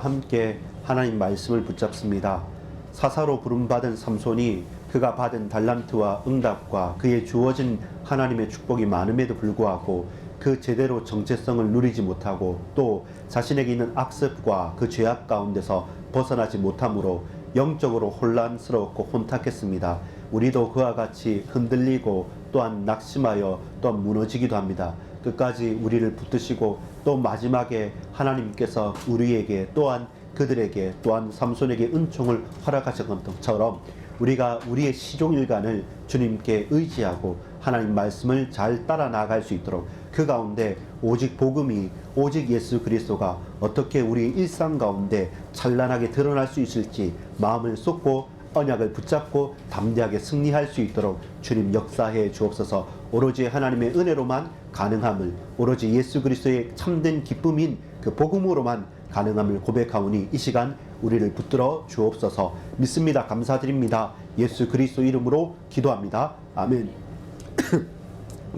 함께 하나님 말씀을 붙잡습니다. 사사로 부름받은 삼손이 그가 받은 달란트와 응답과 그에 주어진 하나님의 축복이 많음에도 불구하고 그 제대로 정체성을 누리지 못하고 또 자신에게 있는 악습과 그 죄악 가운데서 벗어나지 못함으로 영적으로 혼란스럽고 혼탁했습니다. 우리도 그와 같이 흔들리고 또한 낙심하여 또한 무너지기도 합니다. 끝까지 우리를 붙드시고 또 마지막에 하나님께서 우리에게 또한 그들에게 또한 삼손에게 은총을 허락하신 것처럼 우리가 우리의 시종일관을 주님께 의지하고 하나님 말씀을 잘 따라 나갈 수 있도록 그 가운데 오직 복음이 오직 예수 그리스도가 어떻게 우리 일상 가운데 찬란하게 드러날 수 있을지 마음을 쏟고 언약을 붙잡고 담대하게 승리할 수 있도록 주님 역사해 주옵소서. 오로지 하나님의 은혜로만 가능함을, 오로지 예수 그리스도의 참된 기쁨인 그 복음으로만 가능함을 고백하오니 이 시간 우리를 붙들어 주옵소서. 믿습니다. 감사드립니다. 예수 그리스도 이름으로 기도합니다. 아멘.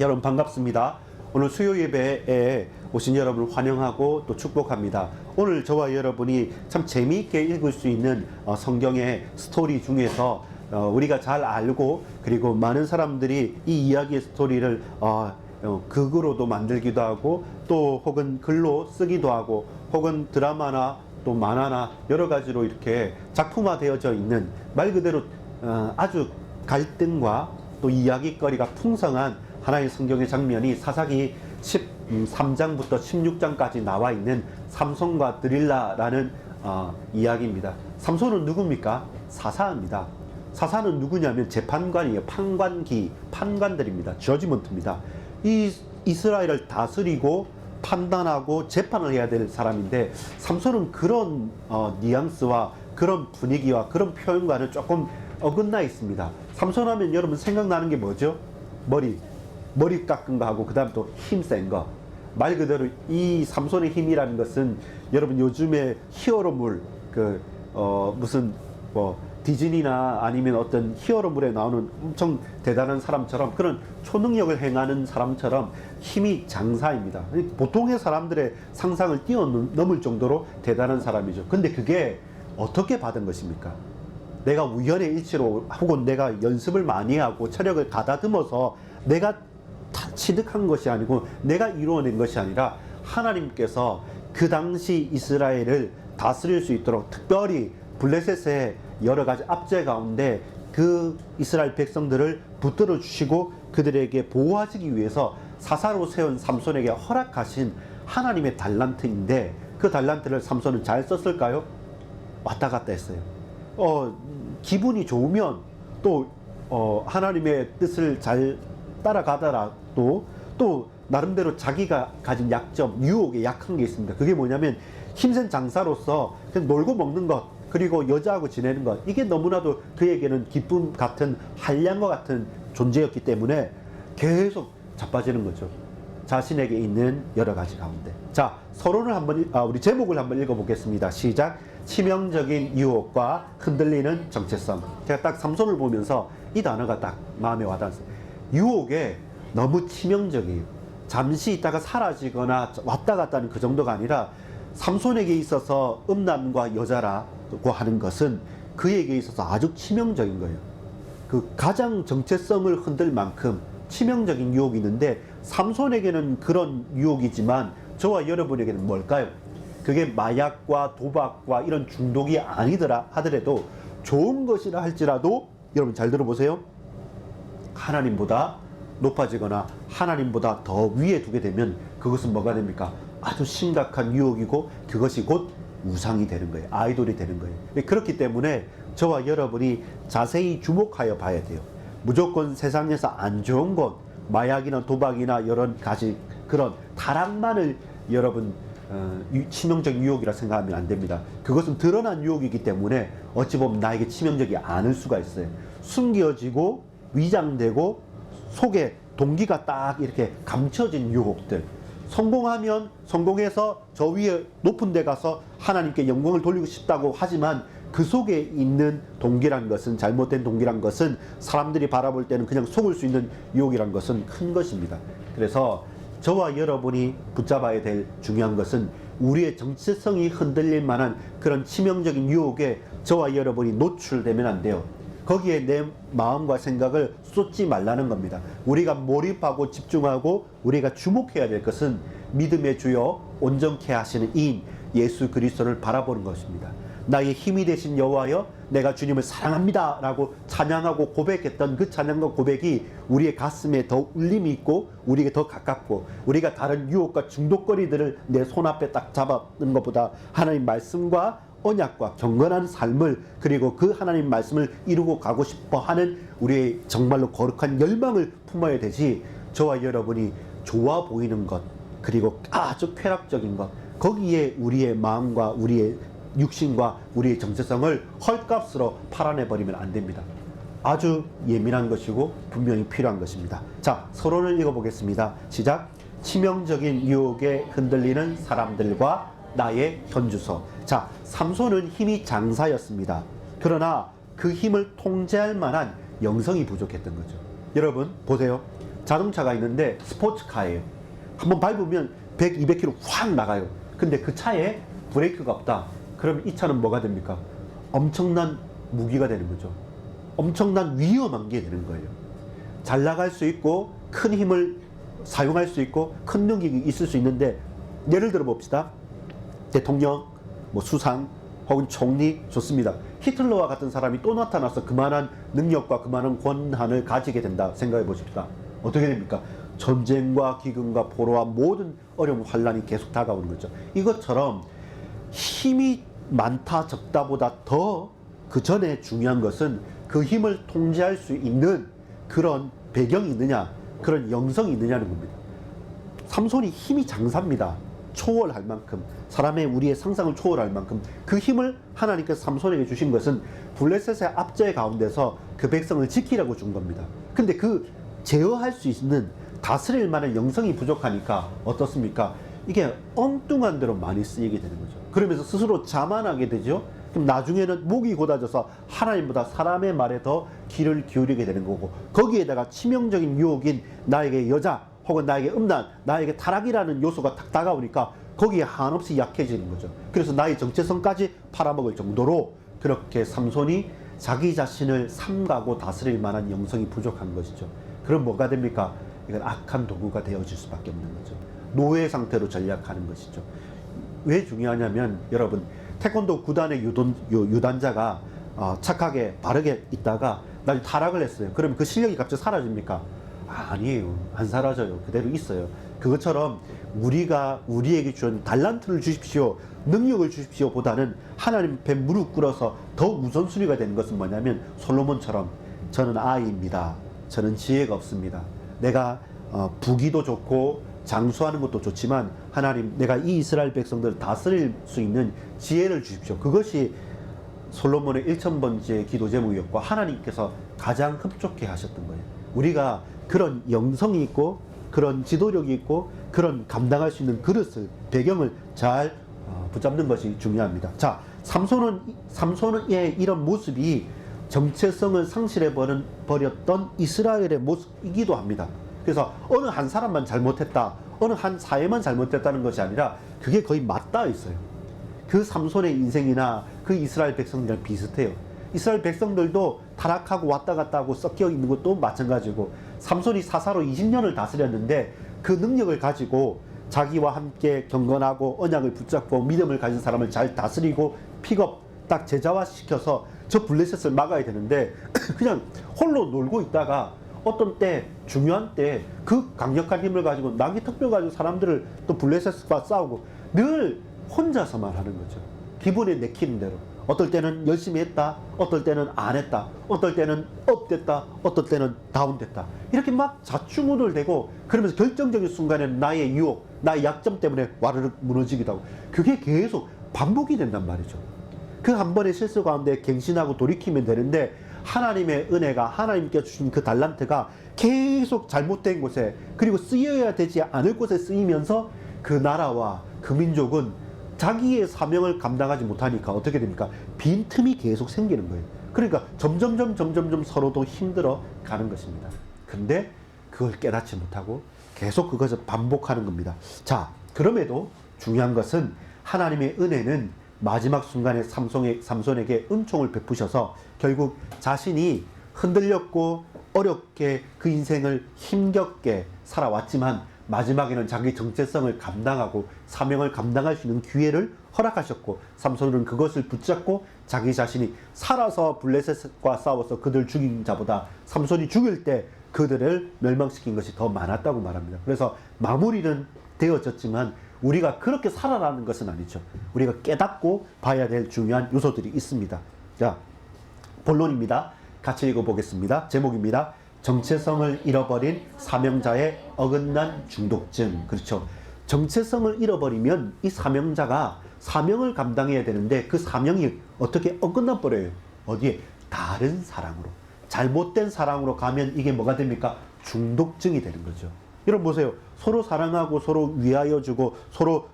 여러분 반갑습니다. 오늘 수요 예배에 오신 여러분을 환영하고 또 축복합니다. 오늘 저와 여러분이 참 재미있게 읽을 수 있는 성경의 스토리 중에서 우리가 잘 알고 그리고 많은 사람들이 이 이야기의 스토리를 극으로도 만들기도 하고 또 혹은 글로 쓰기도 하고 혹은 드라마나 또 만화나 여러 가지로 이렇게 작품화되어져 있는 말 그대로 아주 갈등과 또 이야기거리가 풍성한 하나의 성경의 장면이 사사기 13장부터 16장까지 나와 있는 삼손과 드릴라라는 이야기입니다. 삼손은 누굽니까? 사사입니다. 사사는 누구냐면 재판관이에요. 판관들입니다. 저지먼트입니다. 이 이스라엘을 다스리고 판단하고 재판을 해야 될 사람인데 삼손은 그런 뉘앙스와 그런 분위기와 그런 표현과는 조금 어긋나 있습니다. 삼손 하면 여러분 생각나는 게 뭐죠? 머리 깎은 거 하고 그 다음 또 힘센 거. 말 그대로 이 삼손의 힘이라는 것은 여러분 요즘에 히어로물 무슨 디즈니나 아니면 어떤 히어로물에 나오는 엄청 대단한 사람처럼 그런 초능력을 행하는 사람처럼 힘이 장사입니다. 보통의 사람들의 상상을 뛰어넘을 정도로 대단한 사람이죠. 근데 그게 어떻게 받은 것입니까? 내가 우연의 일치로 혹은 내가 연습을 많이 하고 체력을 가다듬어서 내가 취득한 것이 아니고 내가 이루어낸 것이 아니라 하나님께서 그 당시 이스라엘을 다스릴 수 있도록 특별히 블레셋의 여러 가지 압제 가운데 그 이스라엘 백성들을 붙들어 주시고 그들에게 보호하시기 위해서 사사로 세운 삼손에게 허락하신 하나님의 달란트인데 그 달란트를 삼손은 잘 썼을까요? 왔다 갔다 했어요. 기분이 좋으면 또 하나님의 뜻을 잘 따라가더라도 또 나름대로 자기가 가진 약점, 유혹에 약한 게 있습니다. 그게 뭐냐면 힘센 장사로서 그냥 놀고 먹는 것 그리고 여자하고 지내는 것 이게 너무나도 그에게는 기쁨 같은 한량과 같은 존재였기 때문에 계속 자빠지는 거죠. 자신에게 있는 여러 가지 가운데. 자, 서론을 우리 제목을 한번 읽어보겠습니다. 시작. 치명적인 유혹과 흔들리는 정체성. 제가 딱 삼손을 보면서 이 단어가 딱 마음에 와닿았어요. 유혹에 너무 치명적이에요. 잠시 있다가 사라지거나 왔다 갔다 하는 그 정도가 아니라 삼손에게 있어서 음란과 여자라고 하는 것은 그에게 있어서 아주 치명적인 거예요. 그 가장 정체성을 흔들 만큼 치명적인 유혹이 있는데 삼손에게는 그런 유혹이지만 저와 여러분에게는 뭘까요? 그게 마약과 도박과 이런 중독이 아니더라 하더라도 좋은 것이라 할지라도 여러분 잘 들어보세요. 하나님보다 높아지거나 하나님보다 더 위에 두게 되면 그것은 뭐가 됩니까? 아주 심각한 유혹이고 그것이 곧 우상이 되는 거예요. 아이돌이 되는 거예요. 그렇기 때문에 저와 여러분이 자세히 주목하여 봐야 돼요. 무조건 세상에서 안 좋은 것, 마약이나 도박이나 여러 가지 그런 타락만을 여러분 치명적 유혹이라 생각하면 안 됩니다. 그것은 드러난 유혹이기 때문에 어찌 보면 나에게 치명적이 않을 수가 있어요. 숨겨지고 위장되고 속에 동기가 딱 이렇게 감춰진 유혹들. 성공하면 성공해서 저 위에 높은 데 가서 하나님께 영광을 돌리고 싶다고 하지만 그 속에 있는 동기란 것은 잘못된 동기란 것은 사람들이 바라볼 때는 그냥 속을 수 있는 유혹이란 것은 큰 것입니다. 그래서 저와 여러분이 붙잡아야 될 중요한 것은 우리의 정체성이 흔들릴 만한 그런 치명적인 유혹에 저와 여러분이 노출되면 안 돼요. 거기에 내 마음과 생각을 쏟지 말라는 겁니다. 우리가 몰입하고 집중하고 우리가 주목해야 될 것은 믿음의 주요 온전케 하시는 이인 예수 그리스도를 바라보는 것입니다. 나의 힘이 되신 여호와여 내가 주님을 사랑합니다 라고 찬양하고 고백했던 그 찬양과 고백이 우리의 가슴에 더 울림이 있고 우리에게 더 가깝고 우리가 다른 유혹과 중독거리들을 내 손앞에 딱 잡는 것보다 하나님 말씀과 언약과 경건한 삶을 그리고 그 하나님 말씀을 이루고 가고 싶어 하는 우리의 정말로 거룩한 열망을 품어야 되지, 저와 여러분이 좋아 보이는 것 그리고 아주 쾌락적인 것 거기에 우리의 마음과 우리의 육신과 우리의 정체성을 헐값으로 팔아내버리면 안 됩니다. 아주 예민한 것이고 분명히 필요한 것입니다. 자, 서론을 읽어보겠습니다. 시작. 치명적인 유혹에 흔들리는 사람들과 나의 현주소. 자, 삼손은 힘이 장사였습니다. 그러나 그 힘을 통제할 만한 영성이 부족했던 거죠. 여러분 보세요. 자동차가 있는데 스포츠카예요. 한번 밟으면 100, 200km 확 나가요. 근데 그 차에 브레이크가 없다. 그럼 이 차는 뭐가 됩니까? 엄청난 무기가 되는 거죠. 엄청난 위험한 게 되는 거예요. 잘 나갈 수 있고 큰 힘을 사용할 수 있고 큰 능력이 있을 수 있는데, 예를 들어 봅시다. 대통령, 수상 혹은 총리 좋습니다. 히틀러와 같은 사람이 또 나타나서 그만한 능력과 그만한 권한을 가지게 된다 생각해 보십시다. 어떻게 됩니까? 전쟁과 기근과 포로와 모든 어려움 환란이 계속 다가오는 거죠. 이것처럼 힘이 많다 적다보다 더 그 전에 중요한 것은 그 힘을 통제할 수 있는 그런 배경이 있느냐, 그런 영성이 있느냐는 겁니다. 삼손이 힘이 장사입니다. 초월할 만큼, 사람의 우리의 상상을 초월할 만큼 그 힘을 하나님께서 삼손에게 주신 것은 블레셋의 압제 가운데서 그 백성을 지키려고 준 겁니다. 근데 그 제어할 수 있는 다스릴 만한 영성이 부족하니까 어떻습니까? 이게 엉뚱한 대로 많이 쓰이게 되는 거죠. 그러면서 스스로 자만하게 되죠. 그럼 나중에는 목이 곧아져서 하나님보다 사람의 말에 더 귀를 기울이게 되는 거고, 거기에다가 치명적인 유혹인 나에게 여자 혹은 나에게 음란, 나에게 타락이라는 요소가 딱 다가오니까 거기에 한없이 약해지는 거죠. 그래서 나의 정체성까지 팔아먹을 정도로 그렇게 삼손이 자기 자신을 삼가고 다스릴 만한 영성이 부족한 것이죠. 그럼 뭐가 됩니까? 이건 악한 도구가 되어질 수밖에 없는 거죠. 노예 상태로 전략하는 것이죠. 왜 중요하냐면, 여러분, 태권도 구단의 유단자가 착하게 바르게 있다가 나중에 타락을 했어요. 그럼 그 실력이 갑자기 사라집니까? 아니에요. 안 사라져요. 그대로 있어요. 그것처럼 우리에게 준 달란트를 주십시오, 능력을 주십시오 보다는 하나님 앞에 무릎 꿇어서 더욱 우선순위가 되는 것은 뭐냐면, 솔로몬처럼 저는 아이입니다. 저는 지혜가 없습니다. 내가 부기도 좋고 장수하는 것도 좋지만 하나님, 내가 이 이스라엘 백성들을 다스릴 수 있는 지혜를 주십시오. 그것이 솔로몬의 1000번째 기도 제목이었고 하나님께서 가장 흡족해 하셨던 거예요. 우리가 그런 영성이 있고 그런 지도력이 있고 그런 감당할 수 있는 그릇을, 배경을 잘 붙잡는 것이 중요합니다. 자, 삼손의 이런 모습이 정체성을 상실해 버렸던 이스라엘의 모습이기도 합니다. 그래서 어느 한 사람만 잘못했다, 어느 한 사회만 잘못했다는 것이 아니라 그게 거의 맞닿아 있어요. 그 삼손의 인생이나 그 이스라엘 백성들이랑 비슷해요. 이스라엘 백성들도 타락하고 왔다 갔다 하고 섞여 있는 것도 마찬가지고, 삼손이 사사로 20년을 다스렸는데 그 능력을 가지고 자기와 함께 경건하고 언약을 붙잡고 믿음을 가진 사람을 잘 다스리고 픽업 딱 제자화시켜서 저 블레셋을 막아야 되는데 그냥 홀로 놀고 있다가 어떤 때, 중요한 때 그 강력한 힘을 가지고 나기 특별 가지고 사람들을 또 블레셋과 싸우고 늘 혼자서만 하는 거죠. 기분에 내키는 대로. 어떨 때는 열심히 했다, 어떨 때는 안 했다, 어떨 때는 업됐다, 어떨 때는 다운됐다. 이렇게 막 좌충우돌되고, 그러면서 결정적인 순간에는 나의 유혹, 나의 약점 때문에 와르르 무너지기도 하고, 그게 계속 반복이 된단 말이죠. 그 한 번의 실수 가운데 갱신하고 돌이키면 되는데, 하나님의 은혜가, 하나님께 주신 그 달란트가 계속 잘못된 곳에, 그리고 쓰여야 되지 않을 곳에 쓰이면서 그 나라와 그 민족은 자기의 사명을 감당하지 못하니까 어떻게 됩니까? 빈틈이 계속 생기는 거예요. 그러니까 점점점 서로도 힘들어 가는 것입니다. 근데 그걸 깨닫지 못하고 계속 그것을 반복하는 겁니다. 자, 그럼에도 중요한 것은 하나님의 은혜는 마지막 순간에 삼손에게 은총을 베푸셔서 결국 자신이 흔들렸고 어렵게 그 인생을 힘겹게 살아왔지만 마지막에는 자기 정체성을 감당하고 사명을 감당할 수 있는 기회를 허락하셨고, 삼손은 그것을 붙잡고 자기 자신이 살아서 블레셋과 싸워서 그들 죽인 자보다 삼손이 죽일 때 그들을 멸망시킨 것이 더 많았다고 말합니다. 그래서 마무리는 되어졌지만 우리가 그렇게 살아라는 것은 아니죠. 우리가 깨닫고 봐야 될 중요한 요소들이 있습니다. 자, 본론입니다. 같이 읽어보겠습니다. 제목입니다. 정체성을 잃어버린 사명자의 어긋난 중독증. 그렇죠. 정체성을 잃어버리면 이 사명자가 사명을 감당해야 되는데 그 사명이 어떻게 어긋나 버려요. 어디에? 다른 사랑으로. 잘못된 사랑으로 가면 이게 뭐가 됩니까? 중독증이 되는 거죠. 여러분 보세요. 서로 사랑하고 서로 위하여 주고 서로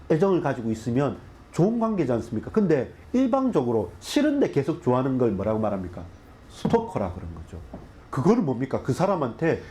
애정을 가지고 있으면 좋은 관계지 않습니까? 근데 일방적으로 싫은데 계속 좋아하는 걸 뭐라고 말합니까? 스토커라 그런 거죠. 그거는 뭡니까? 그 사람한테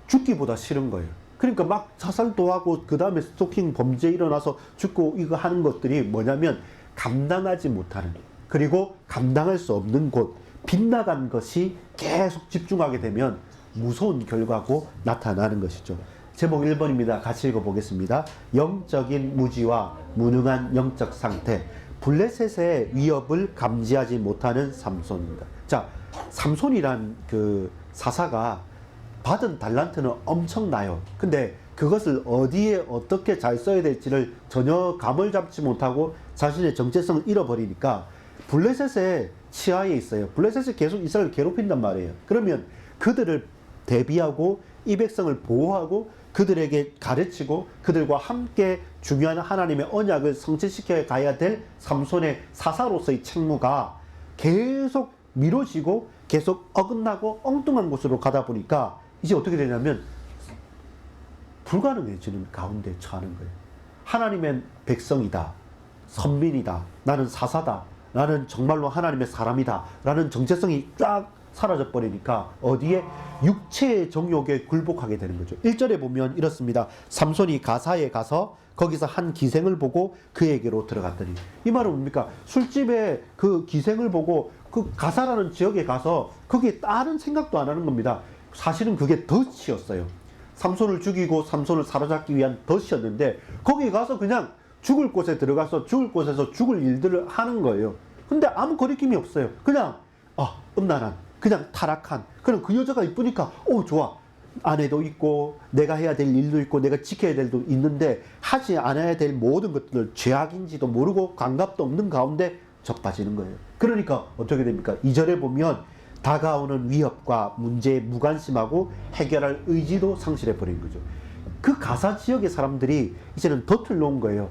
죽기보다 싫은 거예요. 그러니까 막 자살도 하고 그 다음에 스토킹 범죄 일어나서 죽고 이거 하는 것들이 뭐냐면 감당하지 못하는, 그리고 감당할 수 없는 곳, 빗나간 것이 계속 집중하게 되면 무서운 결과고 나타나는 것이죠. 제목 1번입니다. 같이 읽어보겠습니다. 영적인 무지와 무능한 영적 상태, 블레셋의 위협을 감지하지 못하는 삼손입니다. 자, 삼손이란 그 사사가 받은 달란트는 엄청나요. 근데 그것을 어디에 어떻게 잘 써야 될지를 전혀 감을 잡지 못하고 자신의 정체성을 잃어버리니까 블레셋의 치하에 있어요. 블레셋이 계속 이스라엘을 괴롭힌단 말이에요. 그러면 그들을 대비하고 이 백성을 보호하고 그들에게 가르치고 그들과 함께 중요한 하나님의 언약을 성취시켜 가야 될 삼손의 사사로서의 책무가 계속 미뤄지고 계속 어긋나고 엉뚱한 곳으로 가다 보니까 이제 어떻게 되냐면 불가능해지는 가운데 처하는 거예요. 하나님의 백성이다, 선민이다, 나는 사사다, 나는 정말로 하나님의 사람이다 라는 정체성이 쫙 사라져 버리니까 어디에? 육체의 정욕에 굴복하게 되는 거죠. 1절에 보면 이렇습니다. 삼손이 가사에 가서 거기서 한 기생을 보고 그에게로 들어갔더니, 이 말은 뭡니까? 술집에 그 기생을 보고 그 가사라는 지역에 가서 거기에 다른 생각도 안 하는 겁니다. 사실은 그게 덫이었어요. 삼손을 죽이고 삼손을 사로잡기 위한 덫이었는데 거기 가서 그냥 죽을 곳에 들어가서 죽을 곳에서 죽을 일들을 하는 거예요. 근데 아무 거리낌이 없어요. 그냥 음란한, 그냥 타락한, 그럼 그 여자가 이쁘니까 좋아, 아내도 있고 내가 해야 될 일도 있고 내가 지켜야 될 일도 있는데 하지 않아야 될 모든 것들을 죄악인지도 모르고 감각도 없는 가운데 젖빠지는 거예요. 그러니까 어떻게 됩니까? 2절에 보면 다가오는 위협과 문제에 무관심하고 해결할 의지도 상실해 버린 거죠. 그 가사 지역의 사람들이 이제는 덫을 놓은 거예요.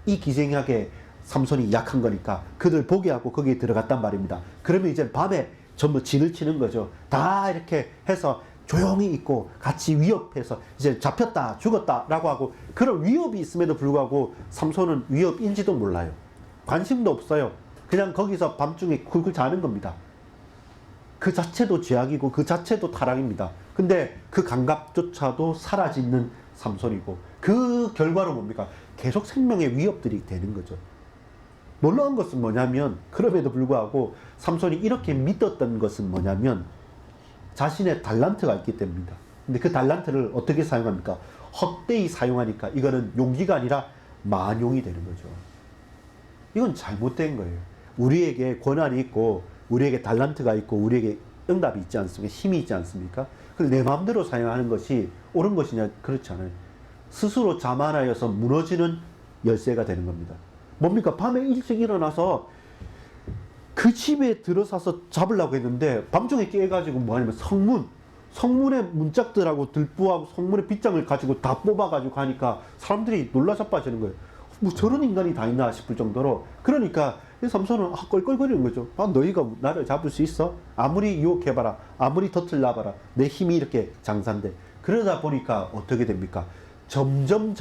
이 기생하게 삼손이 약한 거니까 그들 보게 하고 거기에 들어갔단 말입니다. 그러면 이제 밤에 전부 진을 치는 거죠. 다 이렇게 해서 조용히 있고 같이 위협해서 이제 잡혔다 죽었다 라고 하고, 그런 위협이 있음에도 불구하고 삼손은 위협인지도 몰라요. 관심도 없어요. 그냥 거기서 밤중에 굴굴 자는 겁니다. 그 자체도 죄악이고 그 자체도 타락입니다. 근데 그 감각조차도 사라지는 삼손이고, 그 결과로 뭡니까? 계속 생명의 위협들이 되는 거죠. 놀라운 것은 뭐냐면, 그럼에도 불구하고 삼손이 이렇게 믿었던 것은 뭐냐면 자신의 달란트가 있기 때문입니다. 근데 그 달란트를 어떻게 사용합니까? 헛되이 사용하니까 이거는 용기가 아니라 만용이 되는 거죠. 이건 잘못된 거예요. 우리에게 권한이 있고 우리에게 달란트가 있고 우리에게 응답이 있지 않습니까? 힘이 있지 않습니까? 그걸 내 마음대로 사용하는 것이 옳은 것이냐? 그렇지 않아요. 스스로 자만하여서 무너지는 열쇠가 되는 겁니다. 뭡니까? 밤에 일찍 일어나서 그 집에 들어서서 잡으려고 했는데 밤중에 깨가지고 뭐하냐면 성문에 문짝들하고 들보하고 성문의 빗장을 가지고 다 뽑아가지고 가니까 사람들이 놀라 자빠지는 거예요. 뭐 저런 인간이 다 있나 싶을 정도로. 그러니까 삼손은 껄껄거리는 거죠. 너희가 나를 잡을 수 있어? 아무리 유혹해봐라, 아무리 덫을 놔봐라, 내 힘이 이렇게 장사인데. 그러다 보니까 어떻게 됩니까? 점점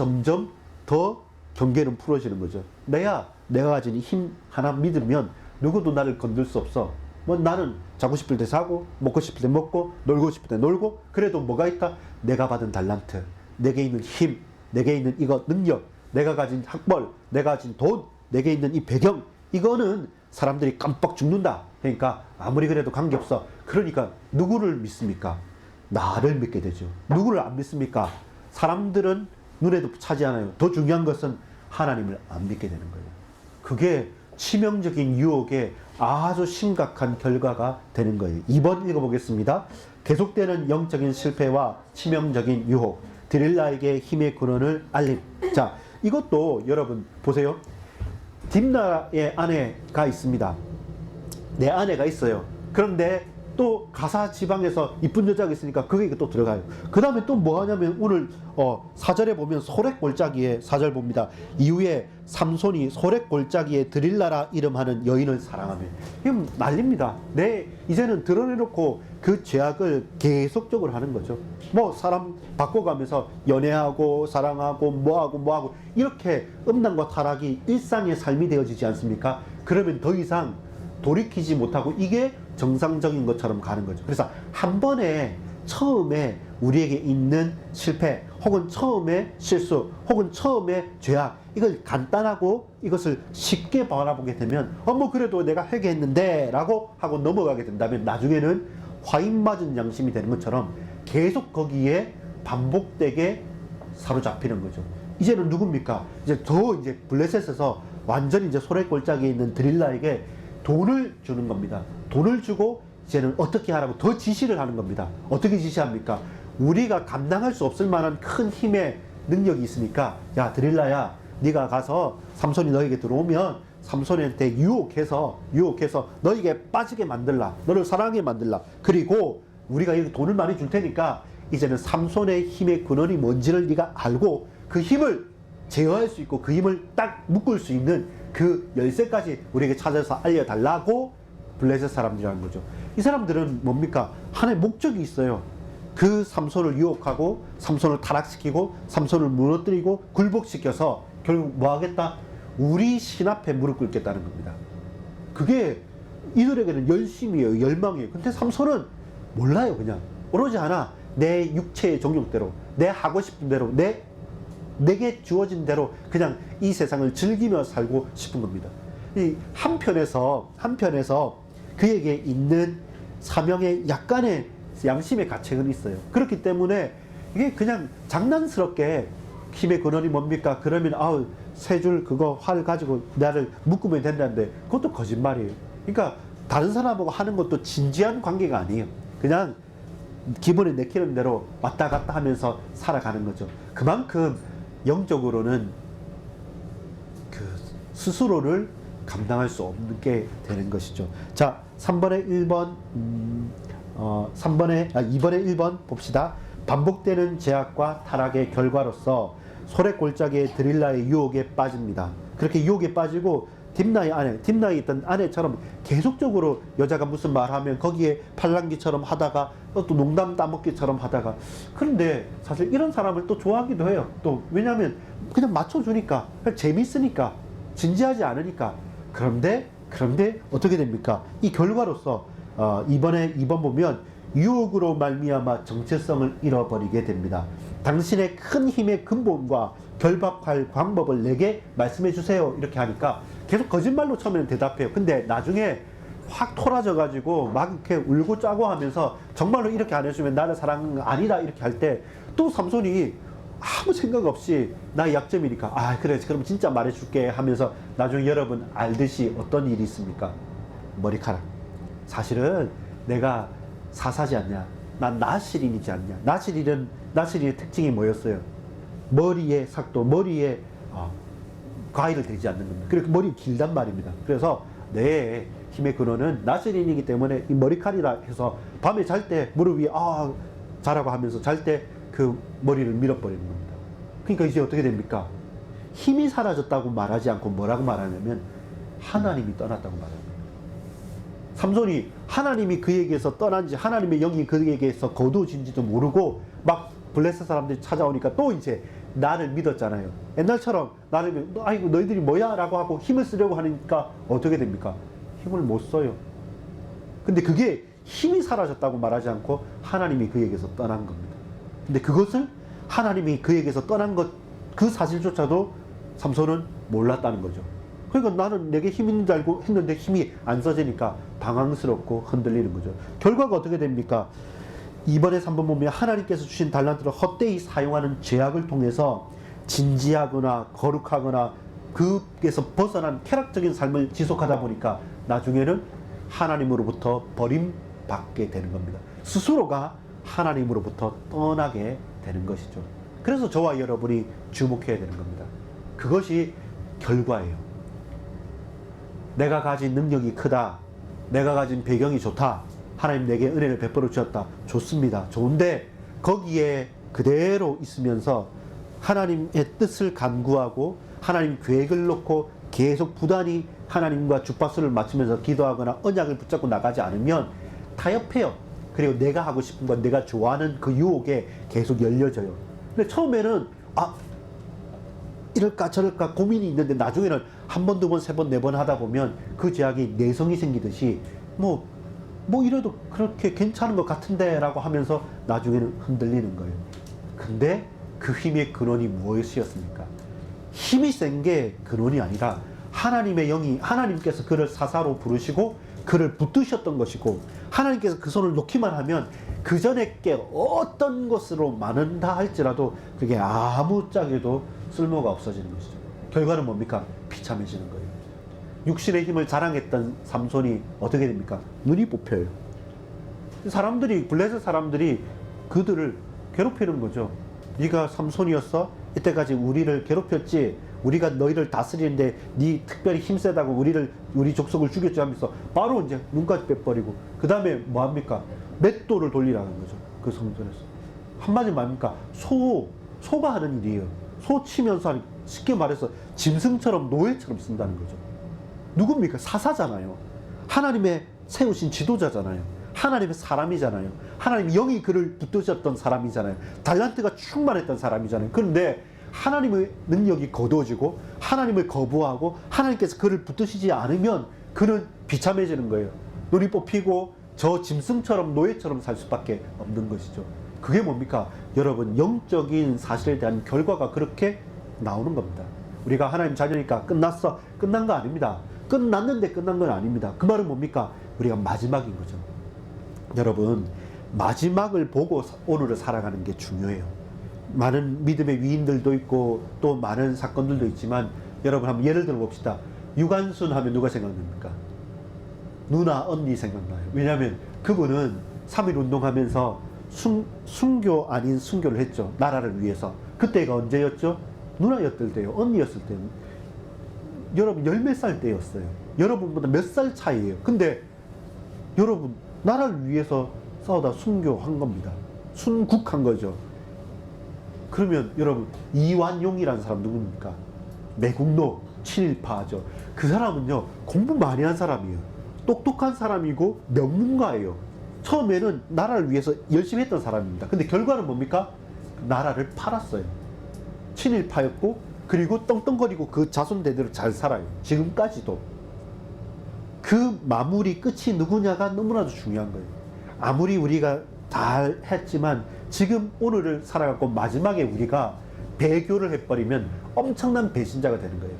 더 경계는 풀어지는 거죠. 내가 가진 힘 하나 믿으면 누구도 나를 건들 수 없어. 나는 자고 싶을 때 자고, 먹고 싶을 때 먹고, 놀고 싶을 때 놀고. 그래도 뭐가 있다? 내가 받은 달란트, 내게 있는 힘, 내게 있는 이거 능력, 내가 가진 학벌, 내가 가진 돈, 내게 있는 이 배경, 이거는 사람들이 깜빡 죽는다. 그러니까 아무리 그래도 관계없어. 그러니까 누구를 믿습니까? 나를 믿게 되죠. 누구를 안 믿습니까? 사람들은 눈에도 차지 않아요. 더 중요한 것은 하나님을 안 믿게 되는 거예요. 그게 치명적인 유혹의 아주 심각한 결과가 되는 거예요. 2번 읽어보겠습니다. 계속되는 영적인 실패와 치명적인 유혹, 드릴라에게 힘의 근원을 알림. 자, 이것도 여러분 보세요. 딥나의 아내가 있습니다. 내 아내가 있어요. 그런데 또 가사 지방에서 이쁜 여자가 있으니까 그게 또 들어가요. 그 다음에 또 뭐 하냐면 오늘 4절에 보면 소랫골짜기에 4절 봅니다. 이후에 삼손이 소랫골짜기에 드릴라라 이름하는 여인을 사랑하며. 이건 난립니다. 이제는 드러내놓고 그 죄악을 계속적으로 하는 거죠. 뭐 사람 바꿔가면서 연애하고 사랑하고 뭐하고 이렇게 음란과 타락이 일상의 삶이 되어지지 않습니까? 그러면 더 이상 돌이키지 못하고 이게 정상적인 것처럼 가는 거죠. 그래서 한 번에 처음에 우리에게 있는 실패 혹은 처음에 실수 혹은 처음에 죄악, 이걸 간단하고 이것을 쉽게 바라보게 되면 뭐 그래도 내가 회개했는데 라고 하고 넘어가게 된다면 나중에는 화인 맞은 양심이 되는 것처럼 계속 거기에 반복되게 사로잡히는 거죠. 이제는 누굽니까? 이제 블레셋에서 완전히 이제 소래골짜기에 있는 드릴라에게 돈을 주는 겁니다. 돈을 주고 이제는 어떻게 하라고 더 지시를 하는 겁니다. 어떻게 지시합니까? 우리가 감당할 수 없을 만한 큰 힘의 능력이 있으니까, 야 드릴라야, 네가 가서 삼손이 너에게 들어오면 삼손한테 유혹해서 너에게 빠지게 만들라. 너를 사랑하게 만들라. 그리고 우리가 이렇게 돈을 많이 줄 테니까 이제는 삼손의 힘의 근원이 뭔지를 네가 알고 그 힘을 제어할 수 있고 그 힘을 딱 묶을 수 있는 그 열쇠까지 우리에게 찾아서 알려달라고 블레셋 사람들이라는 거죠. 이 사람들은 뭡니까? 하나의 목적이 있어요. 그 삼손을 유혹하고 삼손을 타락시키고 삼손을 무너뜨리고 굴복시켜서 결국 뭐 하겠다? 우리 신 앞에 무릎 꿇겠다는 겁니다. 그게 이들에게는 열심이에요. 열망이에요. 근데 삼손은 몰라요. 그냥 오로지 하나, 내 육체의 정욕대로, 내 하고 싶은 대로, 내게 주어진 대로 그냥 이 세상을 즐기며 살고 싶은 겁니다. 이 한편에서 그에게 있는 사명에 약간의 양심의 가책은 있어요. 그렇기 때문에 이게 그냥 장난스럽게 힘의 근원이 뭡니까? 그러면 세 줄 그거 활 가지고 나를 묶으면 된다는데 그것도 거짓말이에요. 그러니까 다른 사람하고 하는 것도 진지한 관계가 아니에요. 그냥 기분에 내키는 대로 왔다 갔다 하면서 살아가는 거죠. 그만큼 영적으로는 그 스스로를 감당할 수 없는 게 되는 것이죠. 자, 2번에 1번 봅시다. 반복되는 제약과 타락의 결과로서 소래골짜기의 드릴라의 유혹에 빠집니다. 그렇게 유혹에 빠지고 딥나에 있던 아내처럼 계속적으로 여자가 무슨 말하면 거기에 팔랑귀처럼 하다가 또 농담 따먹기처럼 하다가, 그런데 사실 이런 사람을 또 좋아하기도 해요. 또 왜냐하면 그냥 맞춰주니까, 그냥 재밌으니까, 진지하지 않으니까. 그런데 어떻게 됩니까? 이 결과로서 이번에 2번 보면 유혹으로 말미암아 정체성을 잃어버리게 됩니다. 당신의 큰 힘의 근본과 결박할 방법을 내게 말씀해 주세요. 이렇게 하니까 계속 거짓말로 처음에는 대답해요. 근데 나중에 확 토라져 가지고 막 이렇게 울고 짜고 하면서 정말로 이렇게 안 해주면 나를 사랑하는 거 아니다 이렇게 할 때 또 삼손이 아무 생각 없이 나의 약점이니까 그래 그럼 진짜 말해줄게 하면서 나중에 여러분 알듯이 어떤 일이 있습니까? 머리카락. 사실은 내가 사사지 않냐, 난 나실인이지 않냐. 나실인의 특징이 뭐였어요? 머리에 삭도, 머리에 과일을 대지 않는 겁니다. 그리고 머리 길단 말입니다. 그래서 내 힘의 근원은 나실인이기 때문에 이 머리카락이라 해서 밤에 잘 때 무릎 위에 자라고 하면서 잘 때 그 머리를 밀어버리는 겁니다. 그러니까 이제 어떻게 됩니까? 힘이 사라졌다고 말하지 않고 뭐라고 말하냐면 하나님이 떠났다고 말합니다. 삼손이 하나님이 그에게서 떠난지, 하나님의 영이 그에게서 거두어진지도 모르고 막 블레셋 사람들이 찾아오니까 또 이제 나를 믿었잖아요. 옛날처럼 나를 아이고 너희들이 뭐야 라고 하고 힘을 쓰려고 하니까 어떻게 됩니까? 힘을 못 써요. 근데 그게 힘이 사라졌다고 말하지 않고 하나님이 그에게서 떠난 겁니다. 근데 그것을 하나님이 그에게서 떠난 것, 그 사실조차도 삼손은 몰랐다는 거죠. 그러니까 나는 내게 힘 있는 줄 알고 했는데 힘이 안 써지니까 당황스럽고 흔들리는 거죠. 결과가 어떻게 됩니까? 이번에 3번 보면 하나님께서 주신 달란트를 헛되이 사용하는 죄악을 통해서 진지하거나 거룩하거나 그에서 벗어난 쾌락적인 삶을 지속하다 보니까 나중에는 하나님으로부터 버림받게 되는 겁니다. 스스로가 하나님으로부터 떠나게 되는 것이죠. 그래서 저와 여러분이 주목해야 되는 겁니다. 그것이 결과예요. 내가 가진 능력이 크다, 내가 가진 배경이 좋다, 하나님 내게 은혜를 베풀어 주셨다, 좋습니다. 좋은데 거기에 그대로 있으면서 하나님의 뜻을 간구하고 하나님 계획을 놓고 계속 부단히 하나님과 주파수를 맞추면서 기도하거나 언약을 붙잡고 나가지 않으면 타협해요. 그리고 내가 하고 싶은 건, 내가 좋아하는 그 유혹에 계속 열려져요. 근데 처음에는 이럴까 저럴까 고민이 있는데 나중에는 한 번, 두 번, 세 번, 네 번 하다 보면 그 제약이 내성이 생기듯이 뭐 이래도 그렇게 괜찮은 것 같은데 라고 하면서 나중에는 흔들리는 거예요. 근데 그 힘의 근원이 무엇이었습니까? 힘이 센 게 근원이 아니라 하나님의 영이, 하나님께서 그를 사사로 부르시고 그를 붙드셨던 것이고, 하나님께서 그 손을 놓기만 하면 그 전에 게 어떤 것으로 많은다 할지라도 그게 아무짝에도 쓸모가 없어지는 것이죠. 결과는 뭡니까? 비참해지는 거예요. 육신의 힘을 자랑했던 삼손이 어떻게 됩니까? 눈이 뽑혀요. 사람들이, 블레셋 사람들이 그들을 괴롭히는 거죠. 네가 삼손이었어? 이때까지 우리를 괴롭혔지? 우리가 너희를 다스리는데 네 특별히 힘세다고 우리 족속을 죽였지 하면서 바로 이제 눈까지 빼버리고, 그 다음에 뭐 합니까? 맷돌을 돌리라는 거죠. 그 성전에서. 한마디 말입니까? 소가 하는 일이에요. 소 치면서, 쉽게 말해서 짐승처럼 노예처럼 쓴다는 거죠. 누굽니까? 사사잖아요. 하나님의 세우신 지도자잖아요. 하나님의 사람이잖아요. 하나님의 영이 그를 붙드셨던 사람이잖아요. 달란트가 충만했던 사람이잖아요. 그런데 하나님의 능력이 거두어지고 하나님을 거부하고 하나님께서 그를 붙드시지 않으면 그는 비참해지는 거예요. 눈이 뽑히고 저 짐승처럼 노예처럼 살 수밖에 없는 것이죠. 그게 뭡니까? 여러분, 영적인 사실에 대한 결과가 그렇게 나오는 겁니다. 우리가 하나님 자녀니까 끝났어. 끝난 거 아닙니다. 끝났는데 끝난 건 아닙니다. 그 말은 뭡니까? 우리가 마지막인 거죠. 여러분, 마지막을 보고 오늘을 살아가는 게 중요해요. 많은 믿음의 위인들도 있고 또 많은 사건들도 있지만, 여러분 한번 예를 들어 봅시다. 유관순 하면 누가 생각납니까? 누나, 언니 생각나요. 왜냐하면 그분은 3.1 운동하면서 순교 아닌 순교를 했죠. 나라를 위해서. 그때가 언제였죠? 누나였을 때요. 언니였을 때요. 여러분 10몇 살 때였어요. 여러분보다 몇 살 차이예요. 근데 여러분 나라를 위해서 싸우다 순교한 겁니다. 순국한 거죠. 그러면 여러분, 이완용이라는 사람 누굽니까? 매국노 친일파죠. 그 사람은요, 공부 많이 한 사람이에요. 똑똑한 사람이고 명문가예요. 처음에는 나라를 위해서 열심히 했던 사람입니다. 근데 결과는 뭡니까? 나라를 팔았어요. 친일파였고, 그리고 떵떵거리고 그 자손 대대로 잘 살아요. 지금까지도. 그 마무리 끝이 누구냐가 너무나도 중요한 거예요. 아무리 우리가 잘 했지만 지금 오늘을 살아가고 마지막에 우리가 배교를 해버리면 엄청난 배신자가 되는 거예요.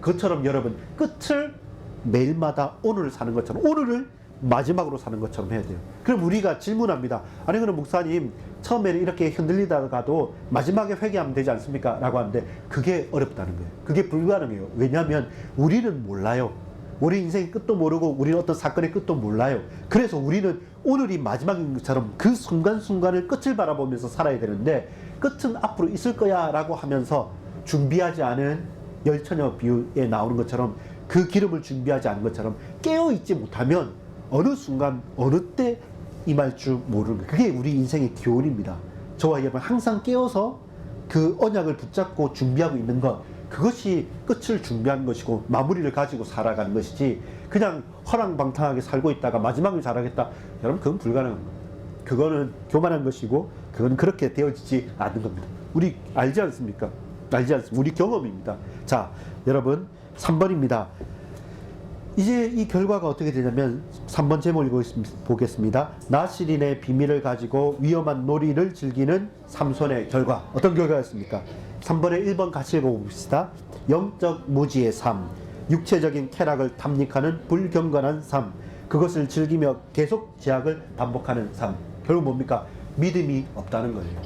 그것처럼 여러분, 끝을 매일마다 오늘을 사는 것처럼, 오늘을 마지막으로 사는 것처럼 해야 돼요. 그럼 우리가 질문합니다. 아니 그럼 목사님, 처음에는 이렇게 흔들리다가도 마지막에 회개하면 되지 않습니까? 라고 하는데 그게 어렵다는 거예요. 그게 불가능해요. 왜냐하면 우리는 몰라요. 우리 인생의 끝도 모르고 우리는 어떤 사건의 끝도 몰라요. 그래서 우리는 오늘이 마지막인 것처럼 그 순간순간을 끝을 바라보면서 살아야 되는데, 끝은 앞으로 있을 거야 라고 하면서 준비하지 않은 열처녀 비유에 나오는 것처럼, 그 기름을 준비하지 않은 것처럼 깨어있지 못하면 어느 순간 어느 때 임할 줄 모르는 거예요. 그게 우리 인생의 교훈입니다. 저와 여러분 항상 깨어서 그 언약을 붙잡고 준비하고 있는 것, 그것이 끝을 준비하는 것이고 마무리를 가지고 살아가는 것이지, 그냥 허랑방탕하게 살고 있다가 마지막을 잘하겠다, 여러분 그건 불가능한 겁니다. 그거는 교만한 것이고 그건 그렇게 되어지지 않는 겁니다. 우리 알지 않습니까? 알지 않습니까? 우리 경험입니다. 자, 여러분 3번입니다. 이제 이 결과가 어떻게 되냐면 3번 제목 보겠습니다. 나시린의 비밀을 가지고 위험한 놀이를 즐기는 삼손의 결과. 어떤 결과였습니까? 3번에 1번 같이 읽어봅시다. 영적 무지의 삶, 육체적인 쾌락을 탐닉하는 불경건한 삶, 그것을 즐기며 계속 제약을 반복하는 삶. 결국 뭡니까? 믿음이 없다는 거예요.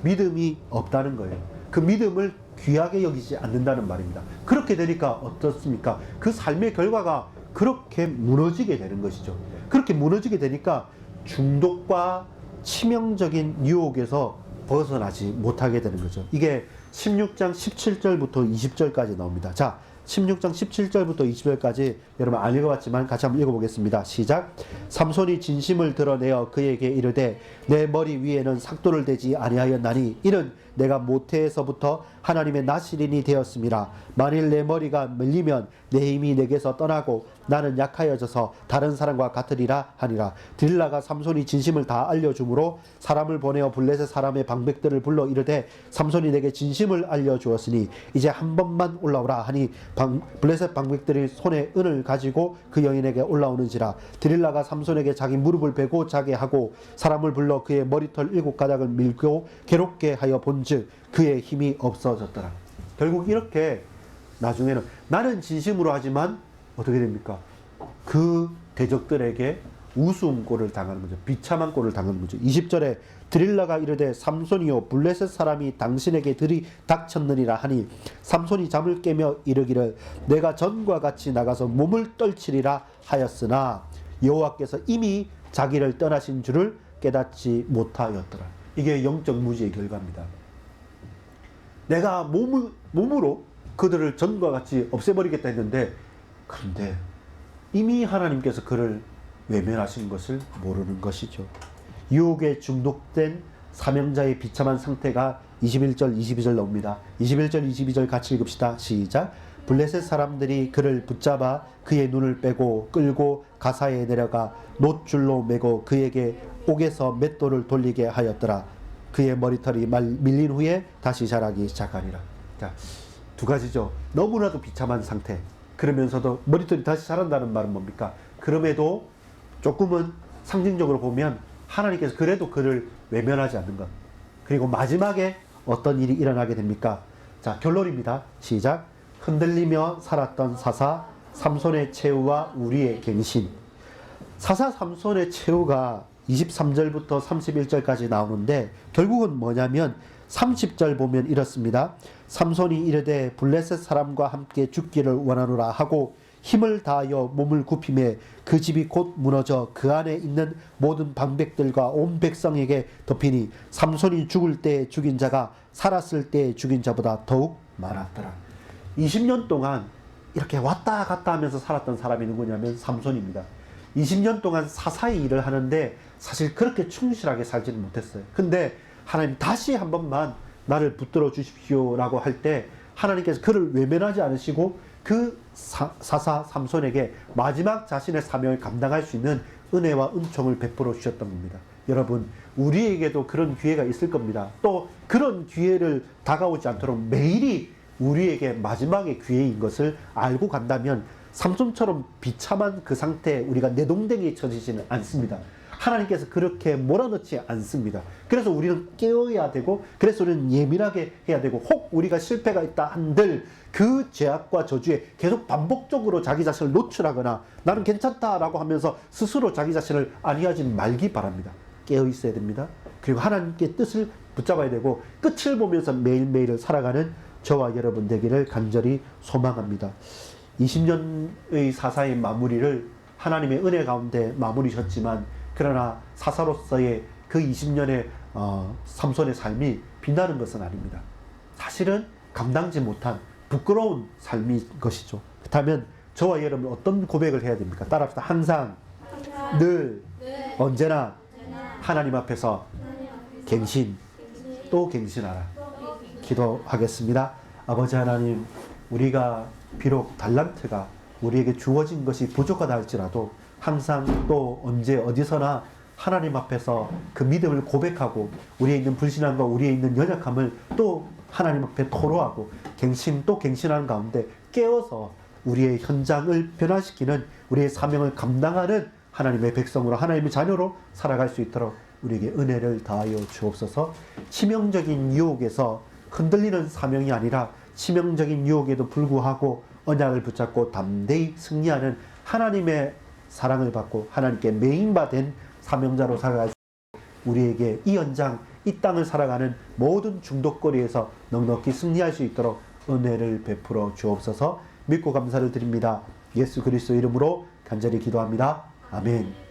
믿음이 없다는 거예요. 그 믿음을 귀하게 여기지 않는다는 말입니다. 그렇게 되니까 어떻습니까? 그 삶의 결과가 그렇게 무너지게 되는 것이죠. 그렇게 무너지게 되니까 중독과 치명적인 유혹에서 벗어나지 못하게 되는 거죠. 이게 16장 17절부터 20절까지 나옵니다. 자, 16장 17절부터 20절까지 여러분 안 읽어봤지만 같이 한번 읽어보겠습니다. 시작. 삼손이 진심을 드러내어 그에게 이르되 내 머리 위에는 삭도를 대지 아니하였나니 이는 내가 모태에서부터 하나님의 나시린이 되었음이라. 만일 내 머리가 밀리면 내 힘이 내게서 떠나고 나는 약하여져서 다른 사람과 같으리라 하니라. 드릴라가 삼손이 진심을 다 알려주므로 사람을 보내어 블레셋 사람의 방백들을 불러 이르되 삼손이 내게 진심을 알려주었으니 이제 한 번만 올라오라 하니 블레셋 방백들이 손에 은을 가지고 그 여인에게 올라오는지라. 드릴라가 삼손에게 자기 무릎을 베고 자게 하고 사람을 불러 그의 머리털 7가닥을 밀고 괴롭게 하여 본즉 그의 힘이 없어졌더라. 결국 이렇게 나중에는 나는 진심으로 하지만 어떻게 됩니까? 그 대적들에게 우스움꼴을 당하는 거죠. 비참한 꼴을 당하는 거죠. 20절에 드릴라가 이르되 삼손이요 블레셋 사람이 당신에게 들이닥쳤느니라 하니 삼손이 잠을 깨며 이르기를 내가 전과 같이 나가서 몸을 떨치리라 하였으나 여호와께서 이미 자기를 떠나신 줄을 깨닫지 못하였더라. 이게 영적 무지의 결과입니다. 내가 몸으로 그들을 전과 같이 없애버리겠다 했는데 그런데 이미 하나님께서 그를 외면하신 것을 모르는 것이죠. 유혹에 중독된 사명자의 비참한 상태가 21절 22절 나옵니다. 21절 22절 같이 읽읍시다. 시작. 블레셋 사람들이 그를 붙잡아 그의 눈을 빼고 끌고 가사에 내려가 놋줄로 매고 그에게 옥에서 맷돌을 돌리게 하였더라. 그의 머리털이 밀린 후에 다시 자라기 시작하니라. 자, 두 가지죠. 너무나도 비참한 상태. 그러면서도 머리털이 다시 자란다는 말은 뭡니까? 그럼에도 조금은 상징적으로 보면 하나님께서 그래도 그를 외면하지 않는 것. 그리고 마지막에 어떤 일이 일어나게 됩니까? 자, 결론입니다. 시작. 흔들리며 살았던 사사 삼손의 최후와 우리의 갱신. 사사 삼손의 최후가 23절부터 31절까지 나오는데 결국은 뭐냐면 30절 보면 이렇습니다. 삼손이 이르되 블레셋 사람과 함께 죽기를 원하노라 하고 힘을 다하여 몸을 굽히매 그 집이 곧 무너져 그 안에 있는 모든 방백들과 온 백성에게 덮이니 삼손이 죽을 때 죽인 자가 살았을 때 죽인 자보다 더욱 많았더라. 20년 동안 이렇게 왔다 갔다 하면서 살았던 사람이 누구냐면 삼손입니다. 20년 동안 사사의 일을 하는데 사실 그렇게 충실하게 살지는 못했어요. 근데 하나님 다시 한 번만 나를 붙들어 주십시오 라고 할 때 하나님께서 그를 외면하지 않으시고 그 사사 삼손에게 마지막 자신의 사명을 감당할 수 있는 은혜와 은총을 베풀어 주셨던 겁니다. 여러분, 우리에게도 그런 기회가 있을 겁니다. 또 그런 기회를 다가오지 않도록 매일이 우리에게 마지막의 기회인 것을 알고 간다면 삼손처럼 비참한 그 상태에 우리가 내동댕이에 처지지는 않습니다. 하나님께서 그렇게 몰아넣지 않습니다. 그래서 우리는 깨어야 되고, 그래서 우리는 예민하게 해야 되고, 혹 우리가 실패가 있다 한들 그 죄악과 저주에 계속 반복적으로 자기 자신을 노출하거나 나는 괜찮다라고 하면서 스스로 자기 자신을 안위하지 말기 바랍니다. 깨어 있어야 됩니다. 그리고 하나님께 뜻을 붙잡아야 되고 끝을 보면서 매일매일을 살아가는 저와 여러분 되기를 간절히 소망합니다. 20년의 사사의 마무리를 하나님의 은혜 가운데 마무리셨지만 그러나 사사로서의 그 20년의 삼손의 삶이 빛나는 것은 아닙니다. 사실은 감당지 못한 부끄러운 삶인 것이죠. 그렇다면 저와 여러분 어떤 고백을 해야 됩니까? 따라합시다. 항상 늘 언제나 하나님 앞에서 갱신 또 갱신하라. 기도하겠습니다. 아버지 하나님, 우리가 비록 달란트가 우리에게 주어진 것이 부족하다 할지라도 항상 또 언제 어디서나 하나님 앞에서 그 믿음을 고백하고 우리에 있는 불신함과 우리에 있는 연약함을 또 하나님 앞에 토로하고 갱신 또 갱신하는 가운데 깨어서 우리의 현장을 변화시키는, 우리의 사명을 감당하는 하나님의 백성으로, 하나님의 자녀로 살아갈 수 있도록 우리에게 은혜를 다하여 주옵소서. 치명적인 유혹에서 흔들리는 사명이 아니라 치명적인 유혹에도 불구하고 언약을 붙잡고 담대히 승리하는 하나님의 사랑을 받고 하나님께 매인받은 사명자로 살아갈 수 있도록 우리에게 이 현장, 이 땅을 살아가는 모든 중독거리에서 넉넉히 승리할 수 있도록 은혜를 베풀어 주옵소서. 믿고 감사를 드립니다. 예수 그리스도 이름으로 간절히 기도합니다. 아멘.